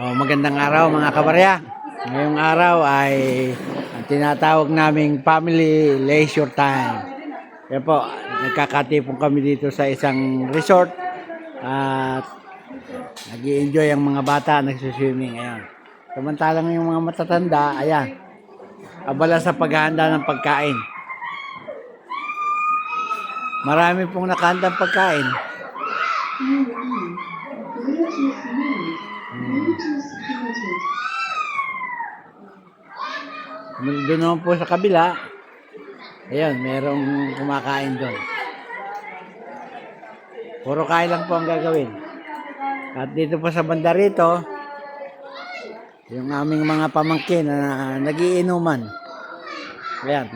Magandang araw mga kabarya. Ngayong araw ay ang tinatawag naming family leisure time. Kaya po, nagkakatipon kami dito sa isang resort at nag-i-enjoy ang mga bata, nagsuswimming. Ayan. Samantalang yung mga matatanda, ayan, abala sa paghahanda ng pagkain. Marami pong nakahandang pagkain. Doon naman po sa kabila, ayan, merong kumakain doon. Puro kain lang po ang gagawin. At dito po sa banda rito, yung aming mga pamangkin na nagiinuman. Ayan,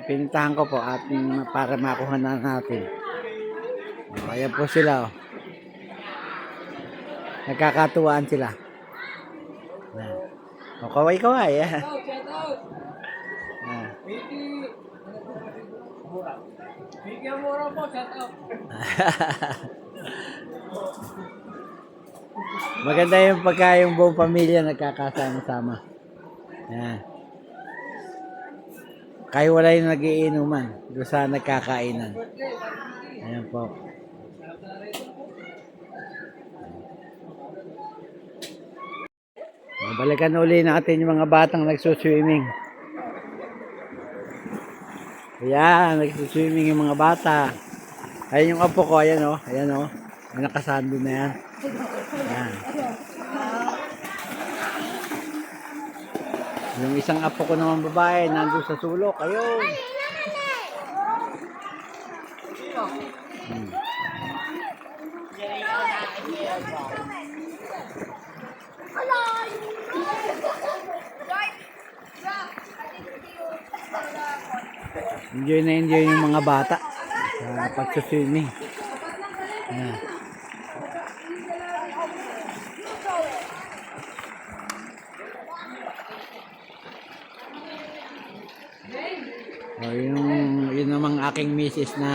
pinuntahan ko po at para makuha na natin. Ayan po sila. Nagkakatuwaan sila. Ayan. Kaway-kaway. Ayan. Maganda yung pagka yung buong pamilya nagkakasama-sama. Yan. Kayo wala yung nagiinuman doon sa nagkakainan. Ayan po. Balikan uli natin yung mga batang nagsuswimming. Ayan, nagsuswimming yung mga bata. Ayan yung apo ko, ayan o. Ayan o. May nakasando na yan. Ayan. Yung isang apo ko naman babae, nandun sa sulok. Ayun. Enjoy na enjoy yung mga bata sa pagsuswimming. Ayan. Yun namang aking misis na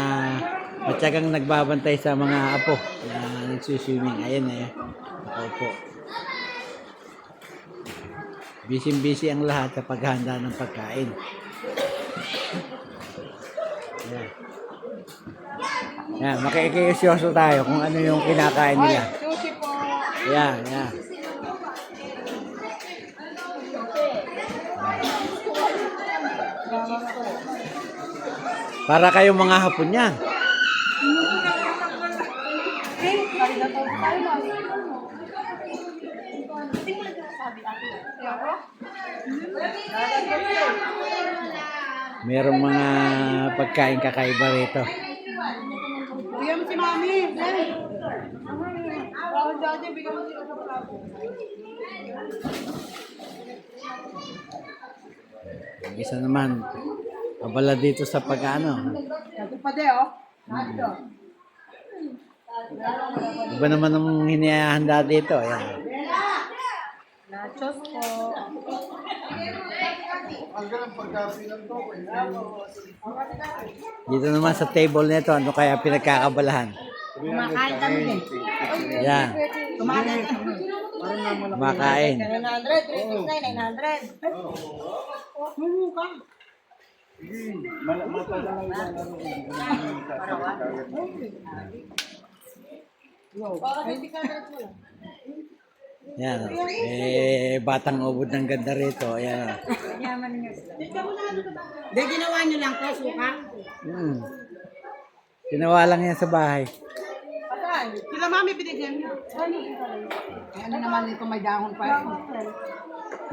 matyagang nagbabantay sa mga apo na nagsuswimming. Ayan eh. Ako po. Busy ang lahat sa paghahanda ng pagkain. Ayan. Ayan, makikiusyoso tayo kung ano yung kinakain nila. Ayan, ayan. Para kayong mga Hapon yan. Merong mga pagkain kakaiba rito. Bigyan mo si Mami. Bigyan mo si Isa naman, abala dito sa pag-ano. Ito pa de, oh. Ito. Iba naman ang hinihanda dito. Ayan. Nachos po. Dito naman sa table nito, ano kaya pinagkakabalahan? Kumakain kami din. Ayan. Kumakain kami. Kumakain. 900, 369, 900. Mumuka. Ayan. Batang ubod ng ganda rito. Ayan. Yaman niyo sila. Hindi, ginawa niyo lang po, suka. Ginawa lang yan sa bahay. Sila Mami binigyan niyo. Ano naman ito, may dahon pa.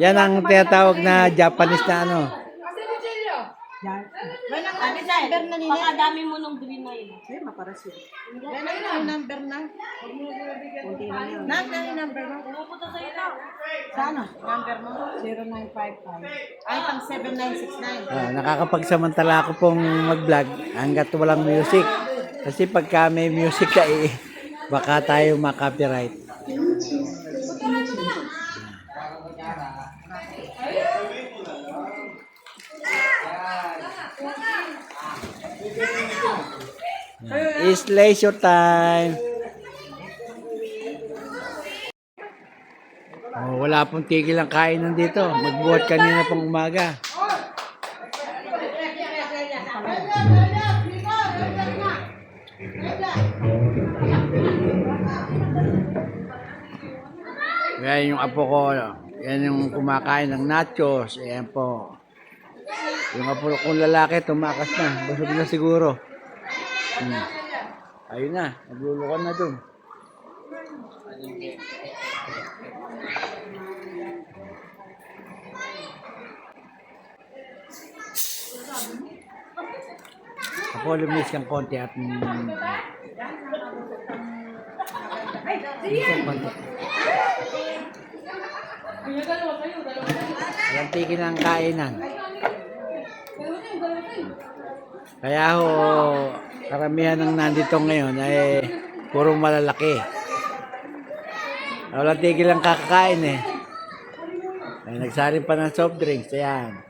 Yan ang tinatawag na Japanese na ano. Ano number na nila? Pakadami mo nung green na yun. Ay, maparas yun. Ano number na? Kunti na yun. Number mo? Pumupunta sa ito. Sana? Number mo? 0955. Ay, pang 7969. Nakakapagsamantala ako pong mag-vlog hanggat walang music. Kasi pagka may music ka baka tayo ma-copyright. It's leisure time. wala pong tigil ang kainan dito. Magbuhat kanina pang umaga. Kaya yung apo ko, yan yung kumakain ng nachos. Ayan po. Yung apo kong lalaki, tumakas na. Busog na siguro. Ayun na, naglulukan na dun. Ako lumis kang konti at walang tigil ng kainan. Kaya ho, karamihan ng nandito ngayon ay puro malalaki. Walang tigil ang kakakain eh. Ay, nagsarin pa ng soft drinks. Ayan.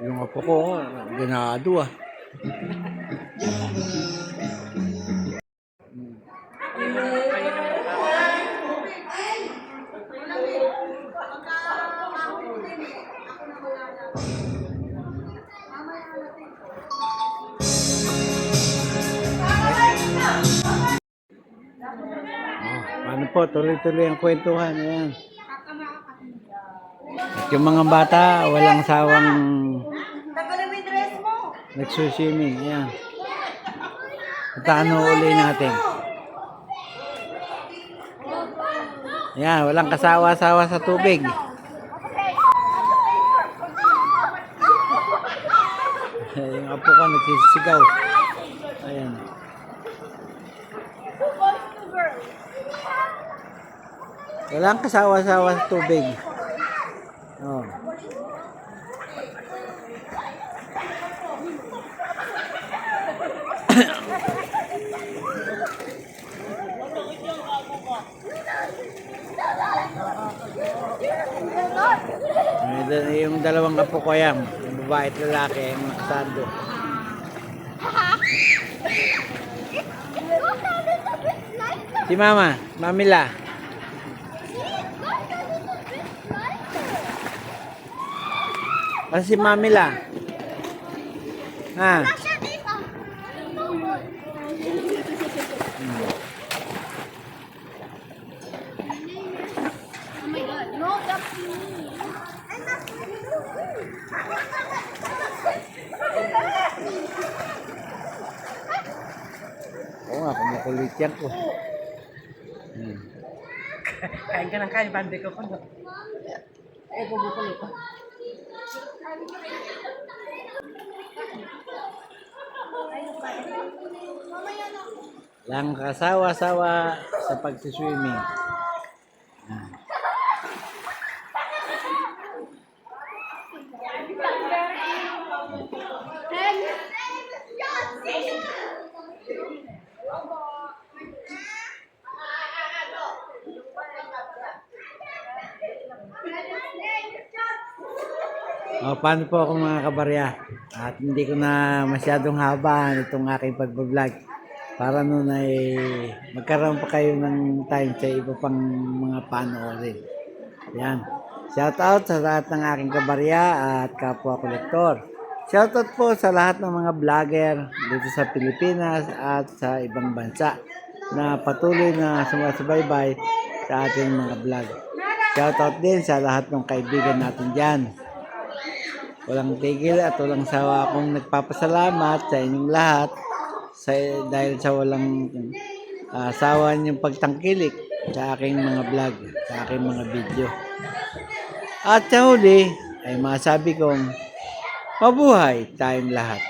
Yung apo ko, ganado ah. Paano po, tuloy-tuloy ang kwentuhan. Ayan. At yung mga bata, walang sawang nagsuswimming. Ayan. At ano uli natin? Ayan, walang kasawa-sawa sa tubig. Yung apo ko nagsisigaw. Ayan. Walang kasawa-sawa sa tubig. Oh. Yung dalawang apo ko yan, yung babae at lalaki, yung nakasando. Si Mama, Mamila. Si Mamila. Ha? Oh my God. No, that's me. I'm not Oo nga, kumukulit yan ko. Kain ka ng kain, bande ko. Bubukol ito. Lang kasawa-sawa sa pagsiswimming. Paano po ako mga kabarya? At hindi ko na masyadong haba itong aking pagbablog. Para noon ay magkaroon pa kayo ng time sa iba pang mga panoorin. Yan. Shout out sa lahat ng aking kabarya at kapwa kolektor. Shout out po sa lahat ng mga vlogger dito sa Pilipinas at sa ibang bansa na patuloy na sumasubaybay sa ating mga vlog. Shout out din sa lahat ng kaibigan natin dyan. Walang tigil at walang sawa akong nagpapasalamat sa inyong lahat dahil sa walang sawa niyong pagtangkilik sa aking mga vlog, sa aking mga video. At sa huli ay masabi kong mabuhay tayong lahat.